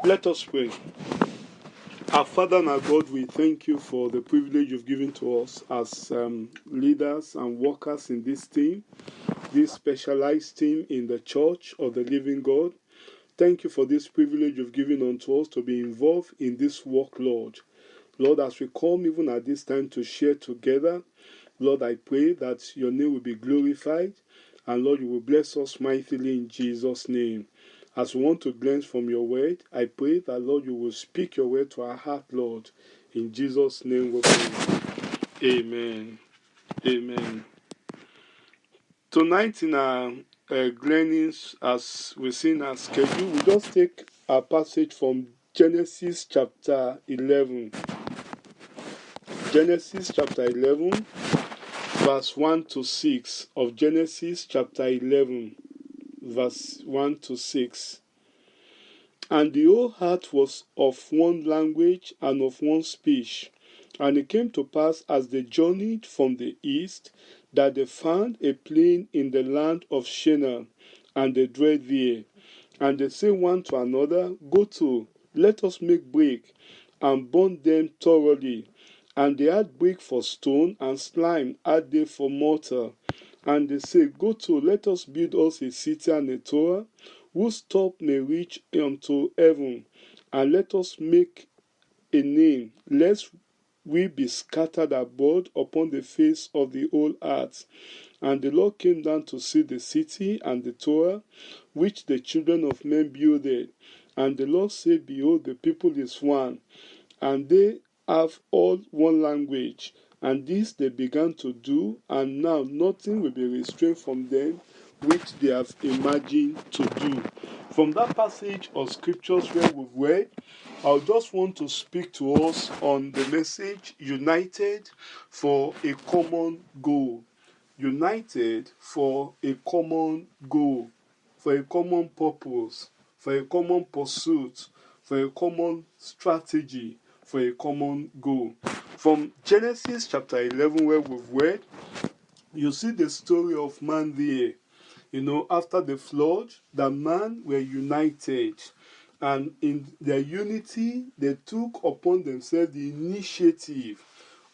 Let us pray. Our Father and our God, we thank you for the privilege you've given to us as leaders and workers in this team, this specialized team in the Church of the Living God. Thank you for this privilege you've given unto us to be involved in this work, Lord. Lord, as we come even at this time to share together, Lord, I pray that your name will be glorified, and Lord, you will bless us mightily in Jesus' name. As we want to glance from your word, I pray that, Lord, you will speak your word to our heart, Lord. In Jesus' name we pray. Amen. Amen. Tonight in our gleanings, as we see in our schedule, we just take a passage from Genesis chapter 11. Genesis chapter 11, verse 1 to 6 of Genesis chapter 11, verse 1 to 6. And the whole heart was of one language and of one speech. And it came to pass as they journeyed from the east, that they found a plain in the land of Shinar, and they dwelt there. And they say one to another, Go to, let us make brick, and burn them thoroughly. And they had brick for stone, and slime had they for mortar. And they say, Go to, let us build us a city and a tower, whose top may reach unto heaven, and let us make a name, lest we be scattered abroad upon the face of the whole earth. And the Lord came down to see the city and the tower, which the children of men builded. And the Lord said, Behold, the people is one, and they have all one language. And this they began to do, and now nothing will be restrained from them which they have imagined to do. From that passage of scriptures where we've read, I just want to speak to us on the message, United for a Common Goal. United for a common goal, for a common purpose, for a common pursuit, for a common strategy, for a common goal. From Genesis chapter 11, where we've read, you see the story of man there. After the flood, the man were united. And in their unity, they took upon themselves the initiative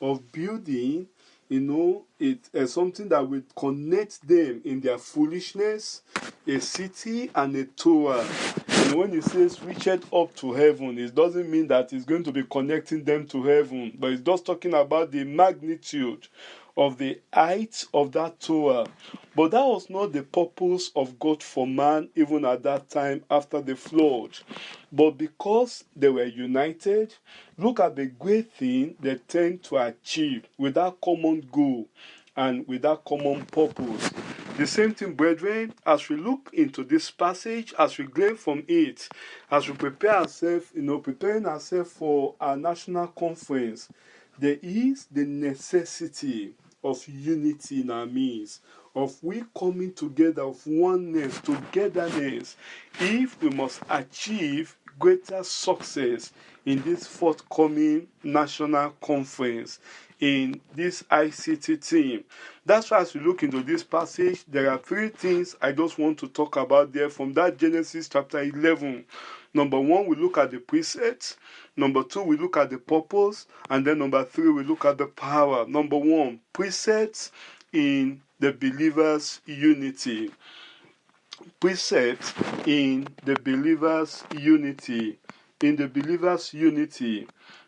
of building, something that would connect them in their foolishness, a city and a tower. When it says reached up to heaven, it doesn't mean that it's going to be connecting them to heaven, but it's just talking about the magnitude of the height of that tower. But that was not the purpose of God for man, even at that time after the flood. But because they were united, look at the great thing they tend to achieve with that common goal and with that common purpose. The same thing, brethren, as we look into this passage, as we glean from it, as we prepare ourselves, preparing ourselves for our national conference, there is the necessity of unity in our midst, of we coming together, of oneness, togetherness, if we must achieve greater success in this forthcoming national conference, in this ICT team. That's why as we look into this passage, there are three things I just want to talk about there from that Genesis chapter 11. Number one, we look at the precepts. Number two, we look at the purpose. And then number three, we look at the power. Number one, precepts in the believer's unity. Precepts in the believer's unity. In the believer's unity.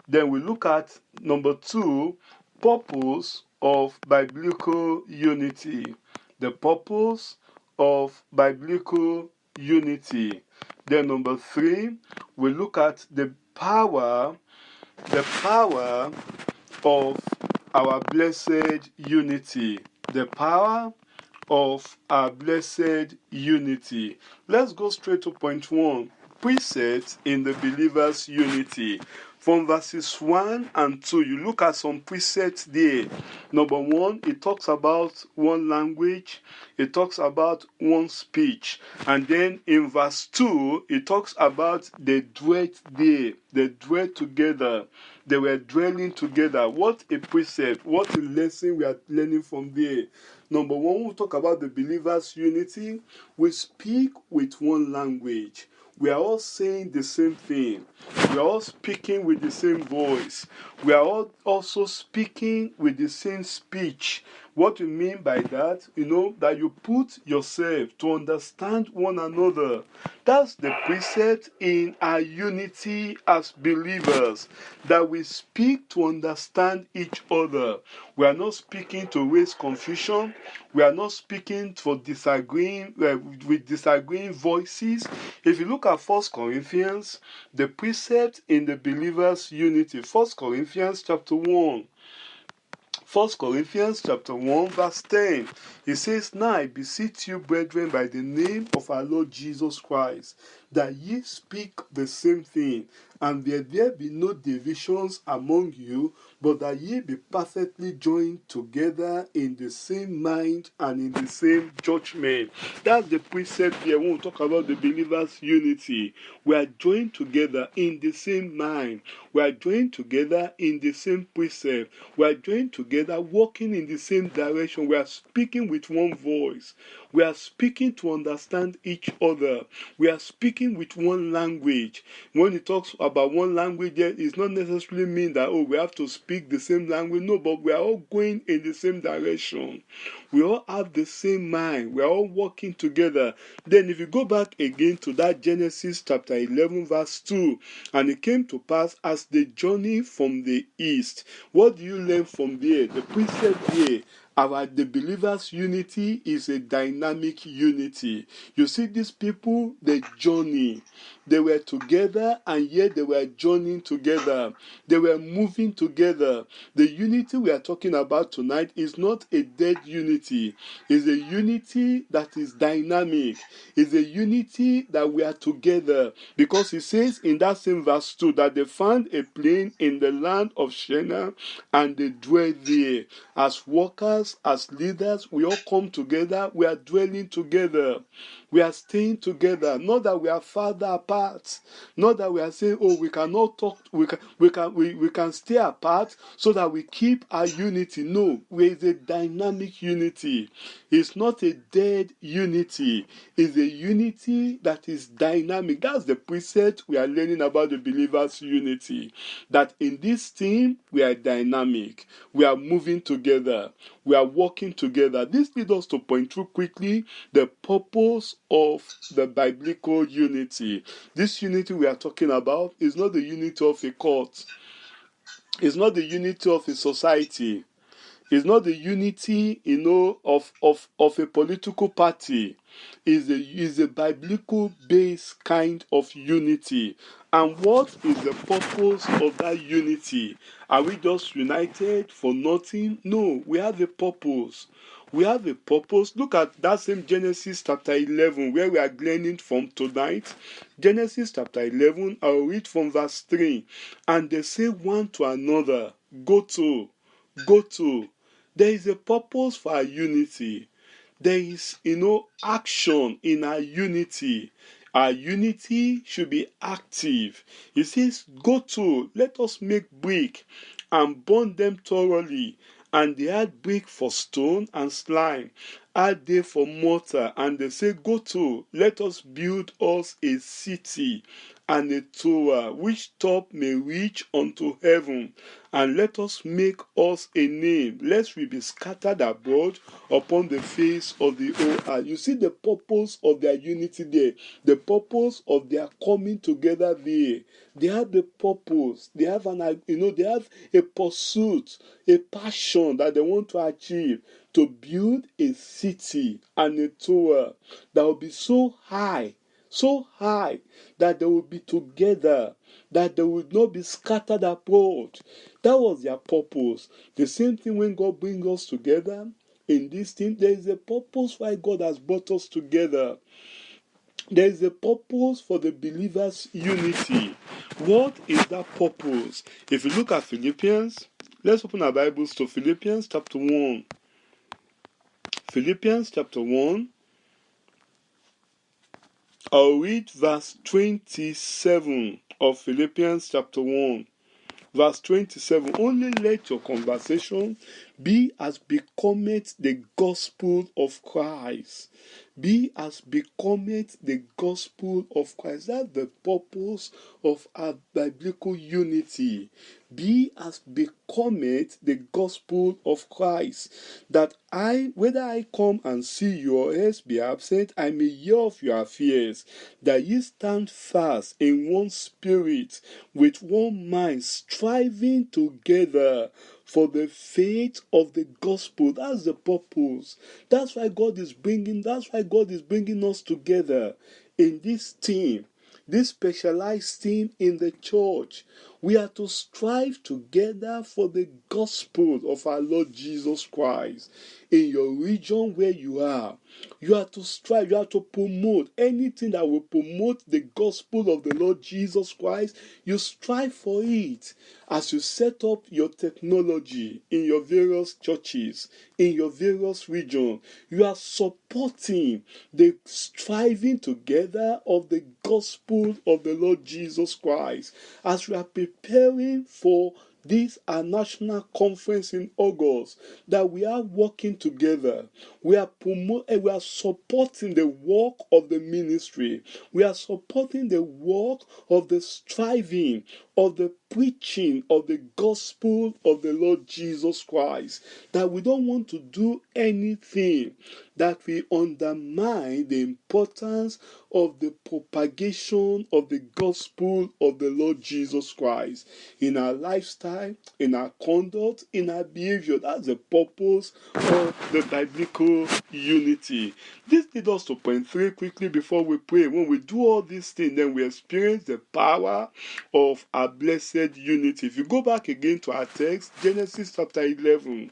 Then we look at number two, purpose of biblical unity. The purpose of biblical unity. Then number three, we look at the power of our blessed unity. The power of our blessed unity. Let's go straight to point one. Precepts in the believer's unity. From verses 1 and 2, you look at some precepts there. Number one, it talks about one language. It talks about one speech. And then in verse 2, it talks about they dwelt there. They dwelt together. They were dwelling together. What a precept. What a lesson we are learning from there. Number one, when we talk about the believer's unity, we speak with one language. We are all saying the same thing. We are all speaking with the same voice. We are all also speaking with the same speech. What we mean by that, that you put yourself to understand one another. That's the precept in our unity as believers, that we speak to understand each other. We are not speaking to raise confusion. We are not speaking for disagreeing with disagreeing voices. If you look at 1 Corinthians, the precept in the believers' unity, 1 Corinthians chapter 1. 1 Corinthians chapter 1 verse 10, it says, "Now I beseech you, brethren, by the name of our Lord Jesus Christ, that ye speak the same thing, and that there be no divisions among you, but that ye be perfectly joined together in the same mind and in the same judgment." That's the precept here when we talk about the believers' unity. We are joined together in the same mind. We are joined together in the same precept. We are joined together walking in the same direction. We are speaking with one voice. We are speaking to understand each other. We are speaking with one language. When it talks about one language, it does not necessarily mean that, we have to speak the same language. No, but we are all going in the same direction. We all have the same mind. We are all working together. Then if you go back again to that Genesis chapter 11 verse 2, "And it came to pass as they journeyed from the east." What do you learn from there? The precept here about the believers' unity is a dynamic unity. You see, these people, they journey. They were together, and yet they were journeying together. They were moving together. The unity we are talking about tonight is not a dead unity. It's a unity that is dynamic. It's a unity that we are together. Because it says in that same verse 2 that they found a plain in the land of Shinar, and they dwell there. As workers, as leaders, we all come together. We are dwelling together. We are staying together. Not that we are farther apart. Not that we are saying, we cannot talk. We can stay apart so that we keep our unity. No, there is a dynamic unity. It's not a dead unity. It's a unity that is dynamic. That's the precept we are learning about the believers' unity. That in this team, we are dynamic. We are moving together. We are working together. This leads us to point through quickly the purpose of the biblical unity. This unity we are talking about is not the unity of a court. It's not the unity of a society. It's not the unity, of a political party. It's a biblical based kind of unity. And what is the purpose of that unity? Are we just united for nothing? No, we have a purpose. We have a purpose. Look at that same Genesis chapter 11 where we are gleaning from tonight. Genesis chapter 11, I'll read from verse 3. "And they say one to another, Go to. There is a purpose for our unity. There is, action in our unity. Our unity should be active. It says, Go to, let us make brick and burn them thoroughly. And they had brick for stone and slime. Had they for mortar. And they say, Go to, let us build us a city and a tower, which top may reach unto heaven. And let us make us a name, lest we be scattered abroad upon the face of the whole earth." You see the purpose of their unity there, the purpose of their coming together there. They have the purpose. They have they have a pursuit, a passion that they want to achieve, to build a city and a tower that will be so high that they will be together, that they will not be scattered abroad. That was their purpose. The same thing when God brings us together in this thing, there is a purpose why God has brought us together. There is a purpose for the believers' unity. What is that purpose? If you look at Philippians, let's open our Bibles to Philippians chapter 1. Philippians chapter 1. I'll read verse 27 of Philippians chapter 1. Verse 27, "Only let your conversation be as becometh the gospel of Christ, Be as becometh the gospel of Christ. That's the purpose of our biblical unity. Be as becometh the gospel of Christ. That whether I come and see you or else be absent, I may hear of your affairs. That ye stand fast in one spirit, with one mind, striving together for the faith of the gospel. That's the purpose. That's why God is bringing us together in this team, this specialized team in the church. We are to strive together for the gospel of our Lord Jesus Christ. In your region where you are to strive, you are to promote anything that will promote the gospel of the Lord Jesus Christ. You strive for it as you set up your technology in your various churches, in your various regions. You are supporting the striving together of the gospel of the Lord Jesus Christ. As we are preparing for this our national conference in August, that we are working together. We are supporting the work of the ministry. We are supporting the work of the striving, of the preaching of the gospel of the Lord Jesus Christ. That we don't want to do anything that will undermine the importance of the propagation of the gospel of the Lord Jesus Christ in our lifestyle, in our conduct, in our behavior. That's the purpose of the biblical unity. This leads us to point 3 quickly before we pray. When we do all these things, then we experience the power of our blessed unity. If you go back again to our text, Genesis chapter 11.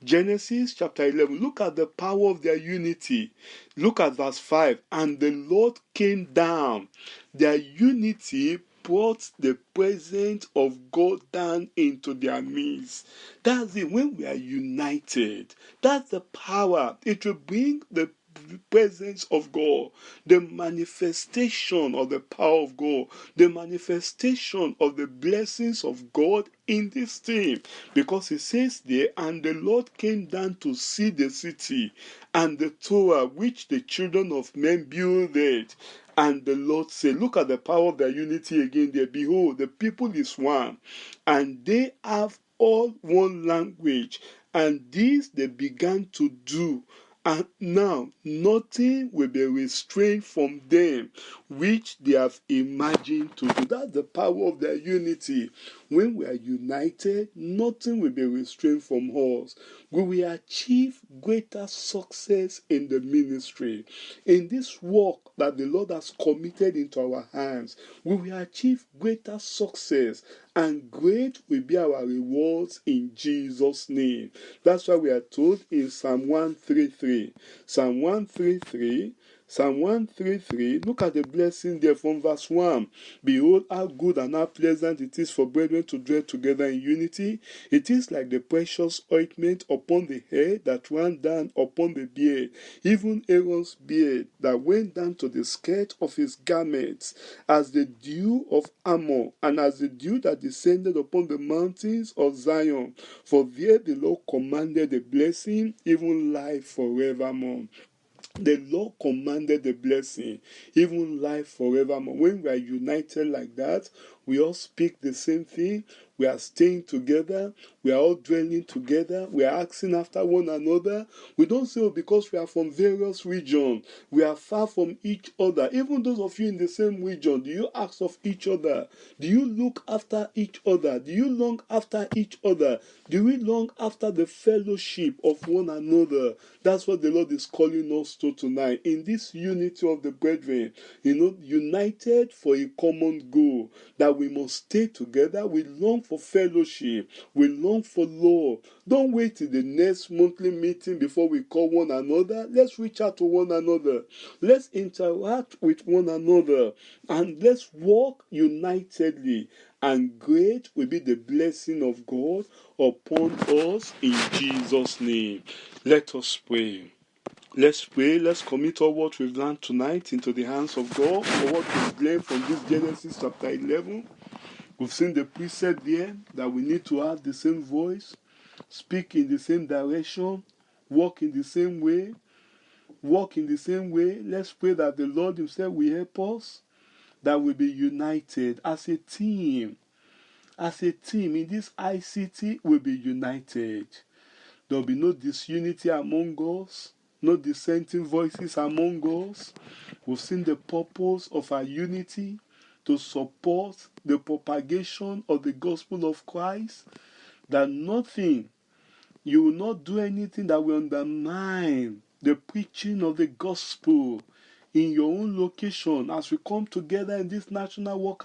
Genesis chapter 11, look at the power of their unity. Look at verse 5. And the Lord came down. Their unity brought the presence of God down into their midst. That's it. When we are united, that's the power. It will bring the presence of God, the manifestation of the power of God, the manifestation of the blessings of God in this team. Because it says there, and the Lord came down to see the city and the tower which the children of men builded. And the Lord said, look at the power of their unity again there. Behold, the people is one, and they have all one language. And this they began to do. And now nothing will be restrained from them which they have imagined to do. That's the power of their unity. When we are united, nothing will be restrained from us. We will achieve greater success in the ministry. In this work that the Lord has committed into our hands, we will achieve greater success, and great will be our rewards in Jesus' name. That's why we are told in Psalm 133. Psalm 133. Psalm 133, look at the blessing there from verse 1. Behold, how good and how pleasant it is for brethren to dwell together in unity. It is like the precious ointment upon the head that ran down upon the beard, even Aaron's beard that went down to the skirt of his garments, as the dew of Ammon, and as the dew that descended upon the mountains of Zion. For there the Lord commanded the blessing, even life forevermore. The Lord commanded the blessing, even life forevermore. When we are united like that, we all speak the same thing. We are staying together. We are all dwelling together. We are asking after one another. We don't say, oh, because we are from various regions, we are far from each other. Even those of you in the same region, do you ask of each other? Do you look after each other? Do you long after each other? Do we long after the fellowship of one another? That's what the Lord is calling us to tonight. In this unity of the brethren, united for a common goal, that we must stay together. We long for fellowship. We long for love. Don't wait till the next monthly meeting before we call one another. Let's reach out to one another. Let's interact with one another. And let's walk unitedly. And great will be the blessing of God upon us in Jesus' name. Let us pray. Let's pray. Let's commit all what we've learned tonight into the hands of God, for what we've learned from this Genesis chapter 11. We've seen the precept there that we need to have the same voice, speak in the same direction, walk in the same way, walk in the same way. Let's pray that the Lord himself will help us, that we'll be united as a team. As a team in this ICT, we'll be united. There will be no disunity among us, no dissenting voices among us. We've seen the purpose of our unity to support the propagation of the gospel of Christ, that nothing, you will not do anything that will undermine the preaching of the gospel in your own location. As we come together in this national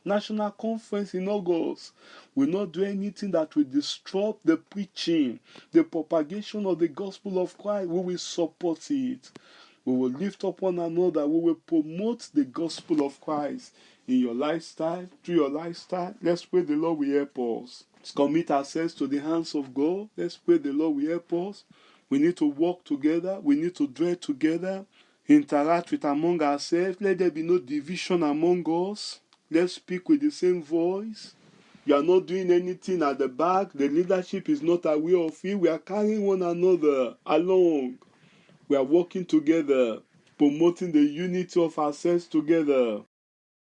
national conference in August, we will not do anything that will disrupt the preaching, the propagation of the gospel of Christ. We will support it. We will lift up one another. We will promote the gospel of Christ in your lifestyle, through your lifestyle. Let's pray the Lord will help us. Let's commit ourselves to the hands of God. Let's pray the Lord will help us. We need to work together. We need to dwell together, interact with among ourselves. Let there be no division among us. Let's speak with the same voice. You are not doing anything at the back. The leadership is not aware of it. We are carrying one another along. We are working together, promoting the unity of ourselves together.